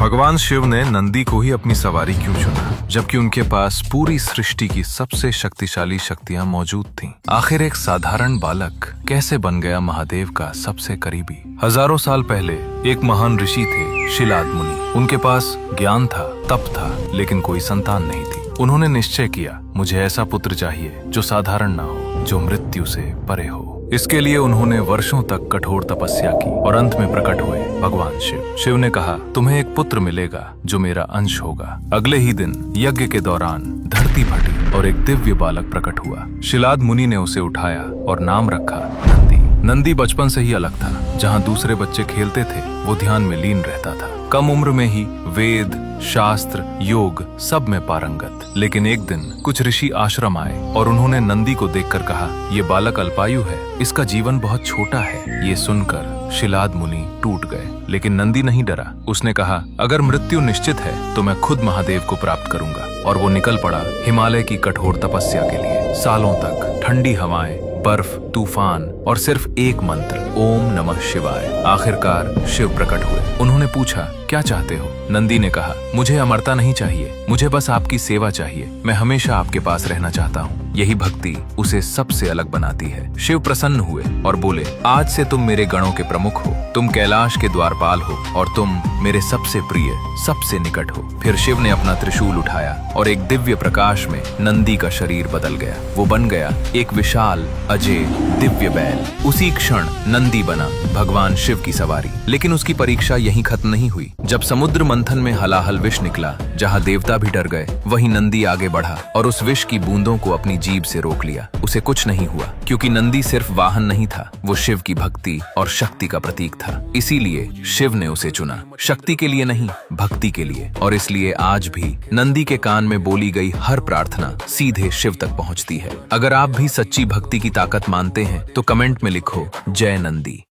भगवान शिव ने नंदी को ही अपनी सवारी क्यों चुना, जबकि उनके पास पूरी सृष्टि की सबसे शक्तिशाली शक्तियां मौजूद थीं? आखिर एक साधारण बालक कैसे बन गया महादेव का सबसे करीबी? हजारों साल पहले एक महान ऋषि थे, शिलाद मुनि। उनके पास ज्ञान था, तप था, लेकिन कोई संतान नहीं थी। उन्होंने निश्चय किया, मुझे ऐसा पुत्र चाहिए जो साधारण ना हो, जो मृत्यु से परे हो। इसके लिए उन्होंने वर्षों तक कठोर तपस्या की और अंत में प्रकट हुए भगवान शिव। शिव ने कहा, तुम्हें एक पुत्र मिलेगा जो मेरा अंश होगा। अगले ही दिन यज्ञ के दौरान धरती फटी और एक दिव्य बालक प्रकट हुआ। शिलाद मुनि ने उसे उठाया और नाम रखा नंदी। नंदी बचपन से ही अलग था। जहाँ दूसरे बच्चे खेलते थे, वो ध्यान में लीन रहता था। कम उम्र में ही वेद, शास्त्र, योग सब में पारंगत। लेकिन एक दिन कुछ ऋषि आश्रम आए और उन्होंने नंदी को देखकर कहा, ये बालक अल्पायु है, इसका जीवन बहुत छोटा है। ये सुनकर शिलाद मुनि टूट गए, लेकिन नंदी नहीं डरा। उसने कहा, अगर मृत्यु निश्चित है तो मैं खुद महादेव को प्राप्त करूंगा। और वो निकल पड़ा हिमालय की कठोर तपस्या के लिए। सालों तक ठंडी हवाएं, बर्फ, तूफान और सिर्फ एक मंत्र, ओम नमः शिवाय। आखिरकार शिव प्रकट हुए। उन्होंने पूछा, क्या चाहते हो? नंदी ने कहा, मुझे अमरता नहीं चाहिए, मुझे बस आपकी सेवा चाहिए। मैं हमेशा आपके पास रहना चाहता हूँ। यही भक्ति उसे सबसे अलग बनाती है। शिव प्रसन्न हुए और बोले, आज से तुम मेरे गणों के प्रमुख हो, तुम कैलाश के द्वारपाल हो और तुम मेरे सबसे प्रिय, सबसे निकट हो। फिर शिव ने अपना त्रिशूल उठाया और एक दिव्य प्रकाश में नंदी का शरीर बदल गया। वो बन गया एक विशाल, अजय, दिव्य बैल। उसी क्षण नंदी बना भगवान शिव की सवारी। लेकिन उसकी परीक्षा यहीं खत्म नहीं हुई। जब समुद्र मंथन में हलाहल विष निकला, जहाँ देवता भी डर गए, वहीं नंदी आगे बढ़ा और उस विष की बूंदों को अपनी जीभ से रोक लिया। उसे कुछ नहीं हुआ, क्योंकि नंदी सिर्फ वाहन नहीं था, वो शिव की भक्ति और शक्ति का प्रतीक था। इसीलिए शिव ने उसे चुना, शक्ति के लिए नहीं, भक्ति के लिए। और इसलिए आज भी नंदी के कान में बोली गई हर प्रार्थना सीधे शिव तक पहुंचती है। अगर आप भी सच्ची भक्ति की ताकत मानते हैं तो कमेंट में लिखो, जय नंदी।